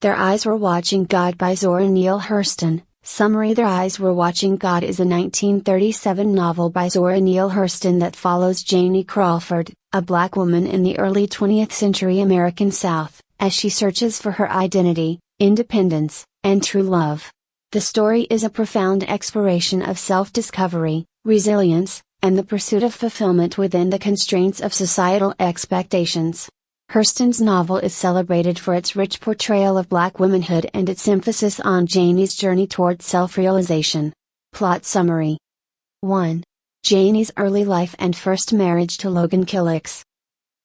Their Eyes Were Watching God by Zora Neale Hurston. Summary: Their Eyes Were Watching God is a 1937 novel by Zora Neale Hurston that follows Janie Crawford, a black woman in the early 20th century American South, as she searches for her identity, independence, and true love. The story is a profound exploration of self-discovery, resilience, and the pursuit of fulfillment within the constraints of societal expectations. Hurston's novel is celebrated for its rich portrayal of black womanhood and its emphasis on Janie's journey toward self-realization. Plot summary. 1. Janie's early life and first marriage to Logan Killicks.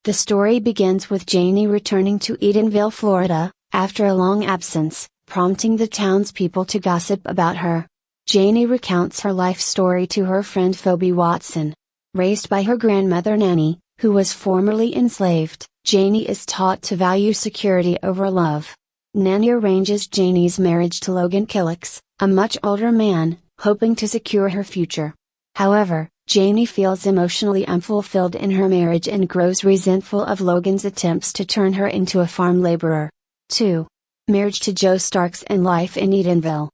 The story begins with Janie returning to Edenville, Florida, after a long absence, prompting the townspeople to gossip about her. Janie recounts her life story to her friend Phoebe Watson. Raised by her grandmother Nanny, who was formerly enslaved, Janie is taught to value security over love. Nanny arranges Janie's marriage to Logan Killicks, a much older man, hoping to secure her future. However, Janie feels emotionally unfulfilled in her marriage and grows resentful of Logan's attempts to turn her into a farm laborer. 2. Marriage to Joe Starks and life in Edenville.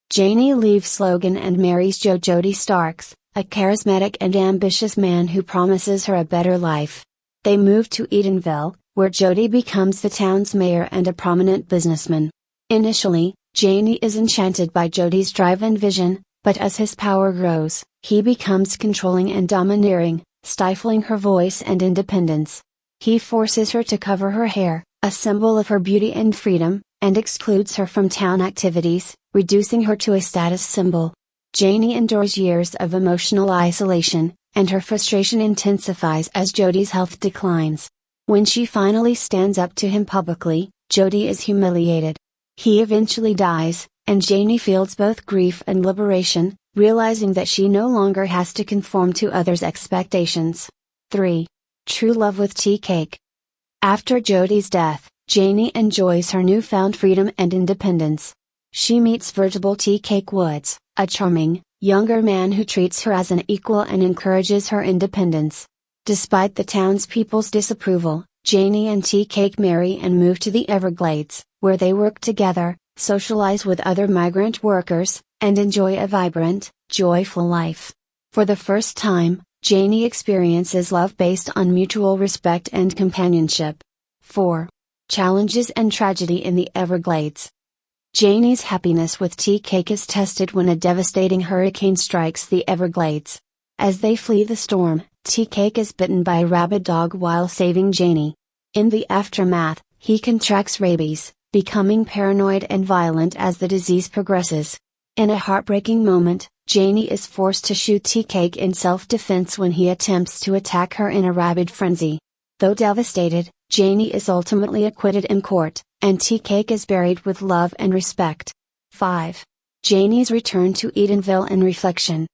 Janie leaves Logan and marries Jody Starks, a charismatic and ambitious man who promises her a better life. They move to Edenville, where Jody becomes the town's mayor and a prominent businessman. Initially, Janie is enchanted by Jody's drive and vision, but as his power grows, he becomes controlling and domineering, stifling her voice and independence. He forces her to cover her hair, a symbol of her beauty and freedom, and excludes her from town activities, reducing her to a status symbol. Janie endures years of emotional isolation, and her frustration intensifies as Jody's health declines. When she finally stands up to him publicly, Jody is humiliated. He eventually dies, and Janie feels both grief and liberation, realizing that she no longer has to conform to others' expectations. 3. True Love with Tea Cake. After Jody's death, Janie enjoys her newfound freedom and independence. She meets Virgil Tea Cake Woods, a charming, younger man who treats her as an equal and encourages her independence. Despite the townspeople's disapproval, Janie and Tea Cake marry and move to the Everglades, where they work together, socialize with other migrant workers, and enjoy a vibrant, joyful life. For the first time, Janie experiences love based on mutual respect and companionship. 4. Challenges and tragedy in the Everglades. Janie's happiness with Tea Cake is tested when a devastating hurricane strikes the Everglades. As they flee the storm, Tea Cake is bitten by a rabid dog while saving Janie. In the aftermath, he contracts rabies, becoming paranoid and violent as the disease progresses. In a heartbreaking moment, Janie is forced to shoot Tea Cake in self-defense when he attempts to attack her in a rabid frenzy. Though devastated, Janie is ultimately acquitted in court, and Tea Cake is buried with love and respect. 5. Janie's return to Edenville and reflection.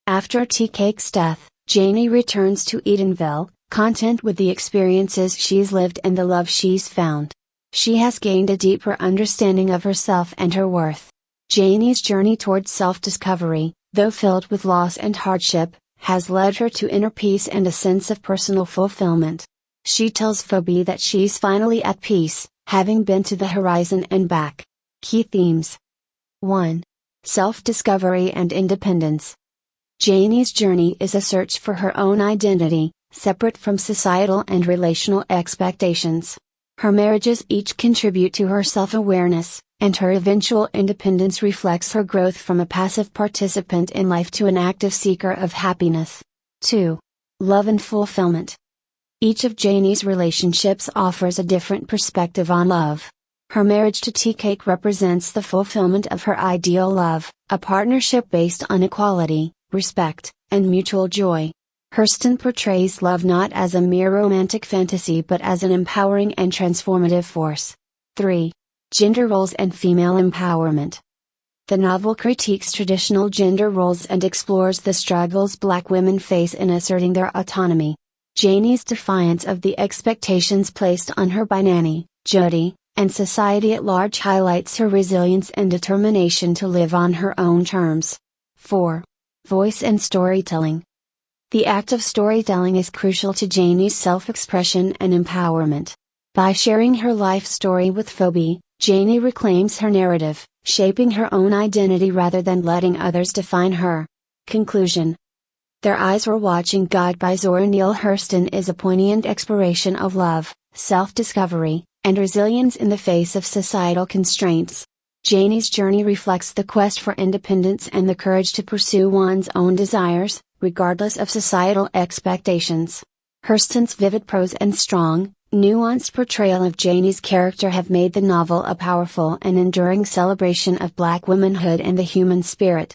After Tea Cake's death, Janie returns to Edenville, content with the experiences she's lived and the love she's found. She has gained a deeper understanding of herself and her worth. Janie's journey towards self-discovery, though filled with loss and hardship, has led her to inner peace and a sense of personal fulfillment. She tells Phoebe that she's finally at peace, having been to the horizon and back. Key themes. 1. Self-discovery and independence. Janie's journey is a search for her own identity, separate from societal and relational expectations. Her marriages each contribute to her self-awareness, and her eventual independence reflects her growth from a passive participant in life to an active seeker of happiness. 2. Love and fulfillment. Each of Janie's relationships offers a different perspective on love. Her marriage to Tea Cake represents the fulfillment of her ideal love, a partnership based on equality, respect, and mutual joy. Hurston portrays love not as a mere romantic fantasy but as an empowering and transformative force. 3. Gender roles and female empowerment. The novel critiques traditional gender roles and explores the struggles Black women face in asserting their autonomy. Janie's defiance of the expectations placed on her by Nanny, Jody, and society at large highlights her resilience and determination to live on her own terms. 4. Voice and storytelling. The act of storytelling is crucial to Janie's self-expression and empowerment. By sharing her life story with Phoebe, Janie reclaims her narrative, shaping her own identity rather than letting others define her. Conclusion. Their Eyes Were Watching God by Zora Neale Hurston is a poignant exploration of love, self-discovery, and resilience in the face of societal constraints. Janie's journey reflects the quest for independence and the courage to pursue one's own desires, regardless of societal expectations. Hurston's vivid prose and strong, nuanced portrayal of Janie's character have made the novel a powerful and enduring celebration of Black womanhood and the human spirit.